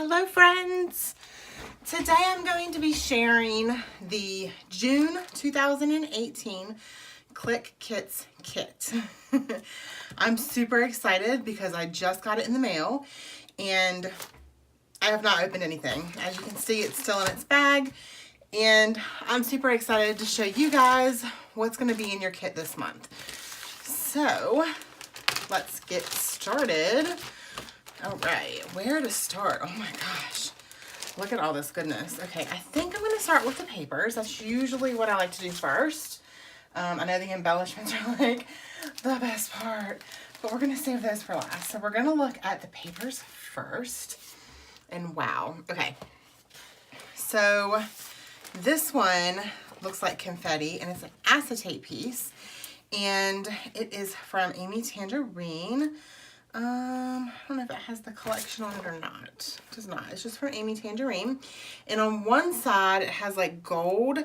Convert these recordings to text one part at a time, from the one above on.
Hello friends! Today I'm going to be sharing the June 2018 Clique Kits kit. I'm super excited because I just got it in the mail and I have not opened anything. As you can see, it's still in its bag and I'm super excited to show you guys what's going to be in your kit this month. So let's get started. All right, where to start? Oh my gosh, look at all this goodness. Okay, I think I'm gonna start with the papers. That's usually what I like to do first. I know the embellishments are like the best part, but we're gonna save those for last. So we're gonna look at the papers first. And wow, okay. So this one looks like confetti and it's an acetate piece. And it is from Amy Tangerine. I don't know if it has the collection on it or not. It does not. It's just from Amy Tangerine. And on one side, it has like gold.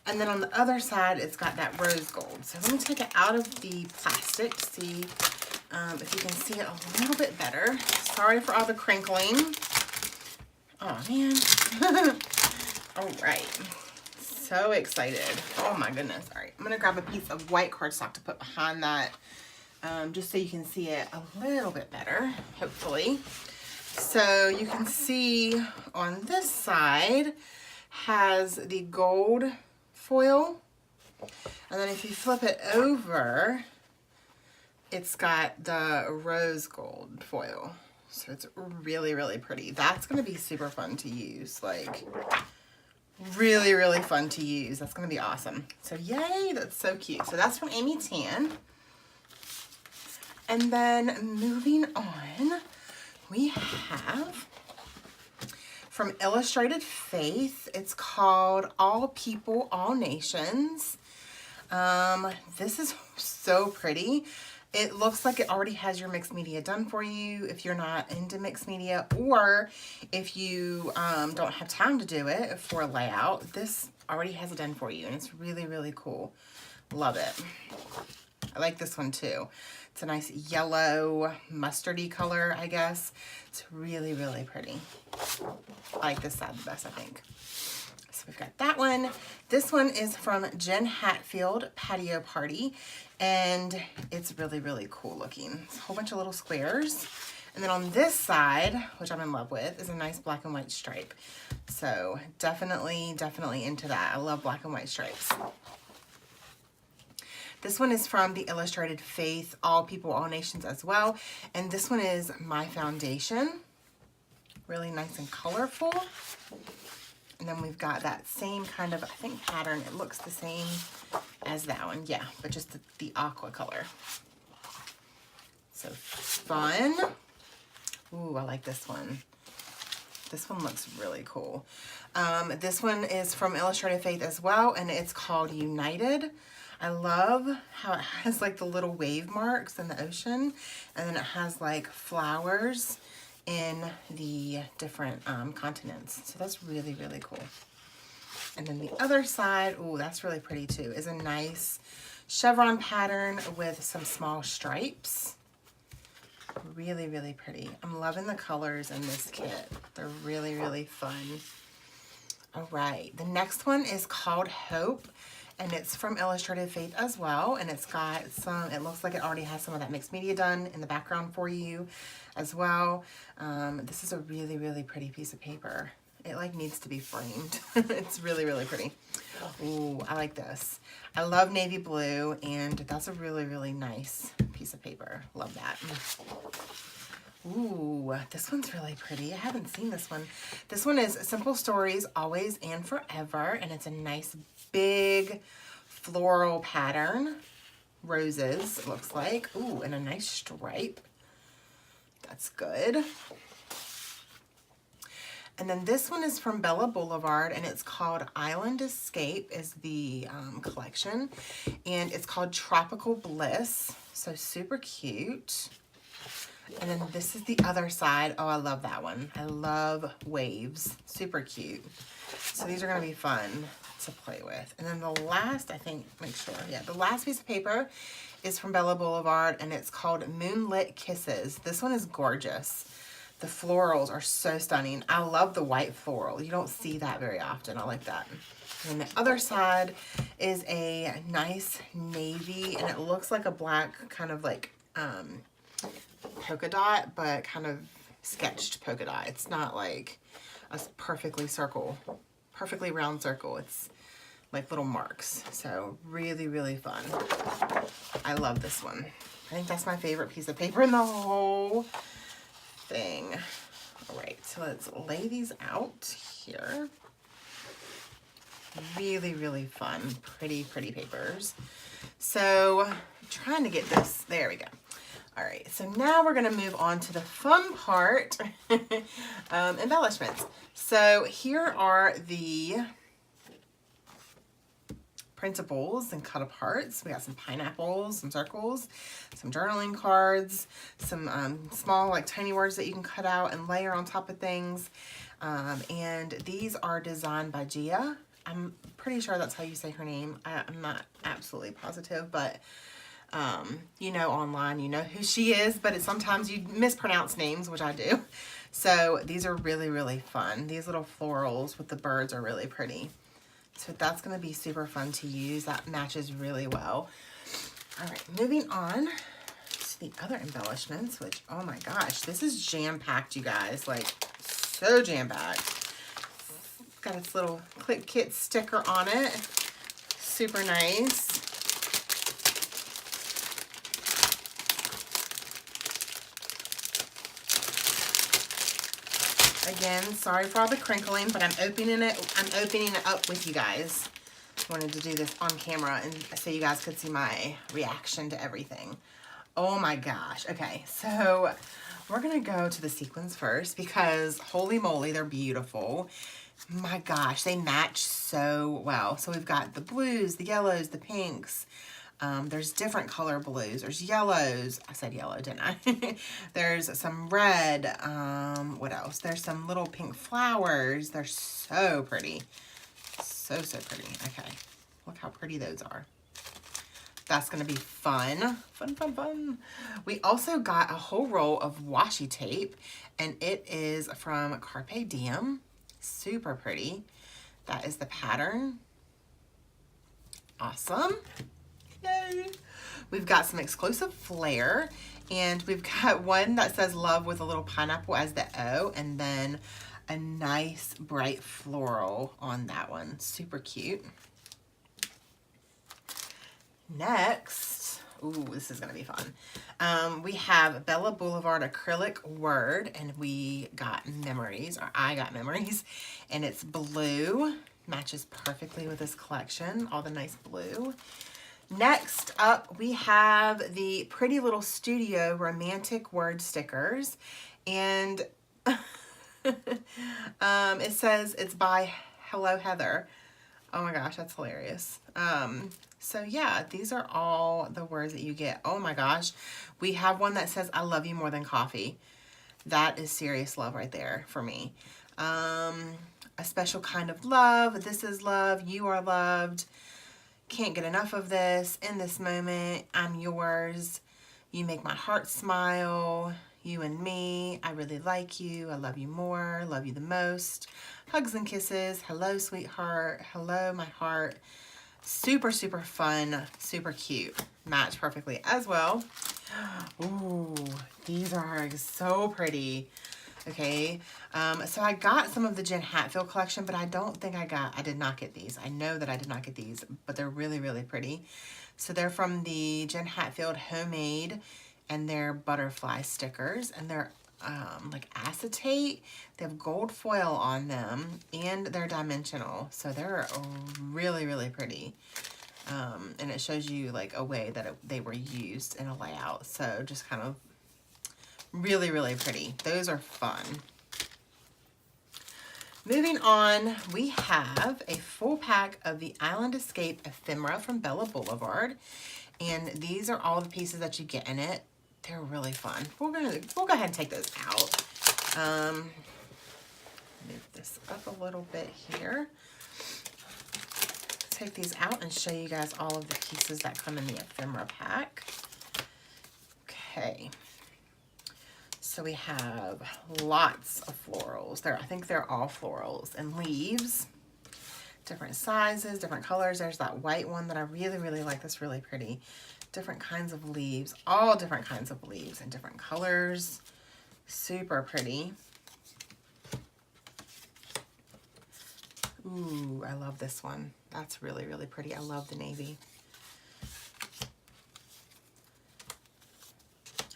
And then on the other side, it's got that rose gold. So let me take it out of the plastic to see if you can see it a little bit better. Sorry for all the crinkling. Oh, man. All right. So excited. Oh, my goodness. All right. I'm going to grab a piece of white cardstock to put behind that. Just so you can see it a little bit better, hopefully. So you can see on this side has the gold foil. And then if you flip it over, it's got the rose gold foil. So it's really, really pretty. That's going to be super fun to use. Like, really, really fun to use. That's going to be awesome. So yay, that's so cute. So that's from Amy Tan. And then moving on, we have from Illustrated Faith. It's called All People, All Nations. This is so pretty. It looks like it already has your mixed media done for you if you're not into mixed media, or if you don't have time to do it for a layout. This already has it done for you and it's really, really cool. Love it. I like this one too. It's a nice yellow mustardy color, I guess. It's really, really pretty. I like this side the best, I think. So we've got that one. This one is from Jen Hatfield Patio Party, and it's really, really cool looking. It's a whole bunch of little squares. And then on this side, which I'm in love with, is a nice black and white stripe. So definitely, definitely into that. I love black and white stripes. This one is from the Illustrated Faith, All People, All Nations as well. And this one is My Foundation. Really nice and colorful. And then we've got that same kind of, I think, pattern. It looks the same as that one. Yeah, but just the aqua color. So fun. Ooh, I like this one. This one looks really cool. This one is from Illustrated Faith as well, and it's called United. I love how it has like the little wave marks in the ocean, and then it has like flowers in the different continents. So that's really, really cool. And then the other side, ooh, that's really pretty too, is a nice chevron pattern with some small stripes. Really, really pretty. I'm loving the colors in this kit. They're really, really fun. All right, the next one is called Hope. And it's from Illustrated Faith as well. And it's got some, it looks like it already has some of that mixed media done in the background for you as well. This is a really, really pretty piece of paper. It like needs to be framed. It's really, really pretty. Ooh, I like this. I love navy blue, and that's a really, really nice piece of paper. Love that. Ooh, this one's really pretty. I haven't seen this one. This one is Simple Stories, Always and Forever, and it's a nice big floral pattern. Roses, it looks like. Ooh, and a nice stripe. That's good. And then this one is from Bella Boulevard, and it's called Island Escape is the collection. And it's called Tropical Bliss. So super cute. And then this is the other side. Oh, I love that one. I love waves. Super cute. So these are going to be fun to play with. And then the last, I think, make sure, yeah, the last piece of paper is from Bella Boulevard, and it's called Moonlit Kisses. This one is gorgeous. The florals are so stunning. I love the white floral. You don't see that very often. I like that. And the other side is a nice navy, and it looks like a black kind of like polka dot, but kind of sketched polka dot. It's not like a perfectly round circle. It's like little marks. So really, really fun. I love this one. I think that's my favorite piece of paper in the whole thing. All right, so let's lay these out here. Really, really fun, pretty papers. So I'm trying to get this, there we go. All right, so now we're gonna move on to the fun part, embellishments. So here are the printables and cut aparts. We got some pineapples, some circles, some journaling cards, some small like tiny words that you can cut out and layer on top of things. And these are designed by Gia. I'm pretty sure that's how you say her name. I'm not absolutely positive, but you know, online, you know who she is, but sometimes you mispronounce names, which I do. So these are really, really fun. These little florals with the birds are really pretty. So that's going to be super fun to use. That matches really well. All right, moving on to the other embellishments, which, oh my gosh, this is jam-packed, you guys. Like, so jam-packed. Got its little Clique Kits sticker on it. Super nice. Again, sorry for all the crinkling, but I'm opening it up with you guys. I wanted to do this on camera and so you guys could see my reaction to everything. Oh my gosh. Okay, so we're gonna go to the sequins first because holy moly, they're beautiful. My gosh, they match so well. So we've got the blues, the yellows, the pinks. There's different color blues. There's yellows. I said yellow, didn't I? There's some red. What else? There's some little pink flowers. They're so pretty. So pretty. Okay. Look how pretty those are. That's going to be fun. Fun. We also got a whole roll of washi tape, and it is from Carpe Diem. Super pretty. That is the pattern. Awesome. Yay. We've got some exclusive flair, and we've got one that says love with a little pineapple as the O, and then a nice bright floral on that one. Super cute. Next, ooh, this is gonna be fun. We have Bella Boulevard acrylic word, and we got memories, or I got memories, and it's blue. Matches perfectly with this collection, all the nice blue. Next up, we have the Pretty Little Studio romantic word stickers, and it says it's by Hello Heather. Oh my gosh, that's hilarious. So yeah, these are all the words that you get. Oh my gosh, we have one that says I love you more than coffee. That is serious love right there for me. A special kind of love. This is love. You are loved. Can't get enough of this. In this moment, I'm yours. You make my heart smile. You and me. I really like you. I love you more. Love you the most. Hugs and kisses. Hello, sweetheart. Hello, my heart. Super fun. Super cute. Match perfectly as well. Ooh, these are so pretty. Okay, so I got some of the Jen Hatfield collection, but I did not get these. I know that I did not get these, but they're really pretty. So they're from the Jen Hatfield Homemade, and they're butterfly stickers, and they're like acetate. They have gold foil on them, and they're dimensional. So they're really pretty. And it shows you like a way that they were used in a layout. So just kind of really pretty. Those are fun. Moving on, we have a full pack of the Island Escape ephemera from Bella Boulevard, and these are all the pieces that you get in it. They're really fun. We'll go ahead and take those out. Move this up a little bit here. Take these out and show you guys all of the pieces that come in the ephemera pack. Okay. So we have lots of florals. I think they're all florals and leaves. Different sizes, different colors. There's that white one that I really, really like. That's really pretty. Different kinds of leaves. All different kinds of leaves and different colors. Super pretty. Ooh, I love this one. That's really, really pretty. I love the navy.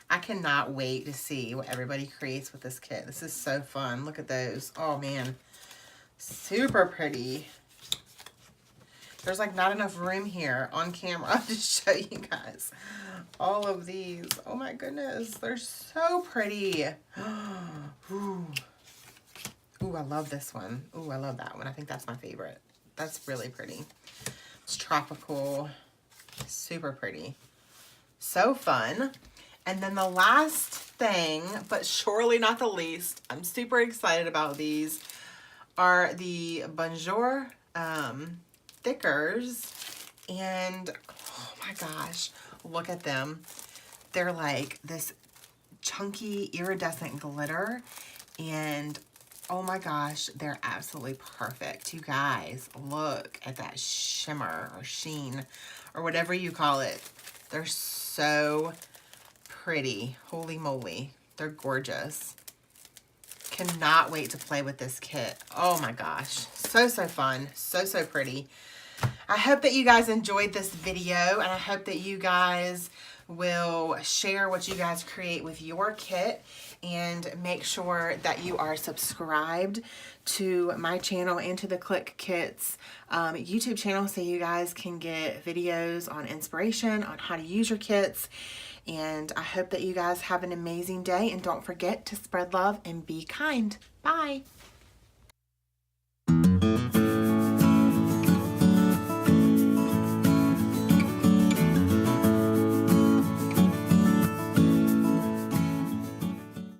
I cannot wait to see what everybody creates with this kit. This is so fun. Look at those. Oh, man. Super pretty. There's like not enough room here on camera to show you guys all of these. Oh my goodness, they're so pretty. Ooh. Ooh, I love this one. Ooh, I love that one. I think that's my favorite. That's really pretty. It's tropical, super pretty. So fun. And then the last thing, but surely not the least, I'm super excited about these, are the Bonjour stickers. And oh my gosh, look at them. They're like this chunky iridescent glitter, and oh my gosh, they're absolutely perfect. You guys, look at that shimmer or sheen or whatever you call it. They're so pretty. Holy moly, they're gorgeous. Cannot wait to play with this kit. Oh my gosh, so fun, so pretty. I hope that you guys enjoyed this video, and I hope that you guys will share what you guys create with your kit, and make sure that you are subscribed to my channel and to the Clique Kits YouTube channel, so you guys can get videos on inspiration on how to use your kits. And I hope that you guys have an amazing day, and don't forget to spread love and be kind. Bye.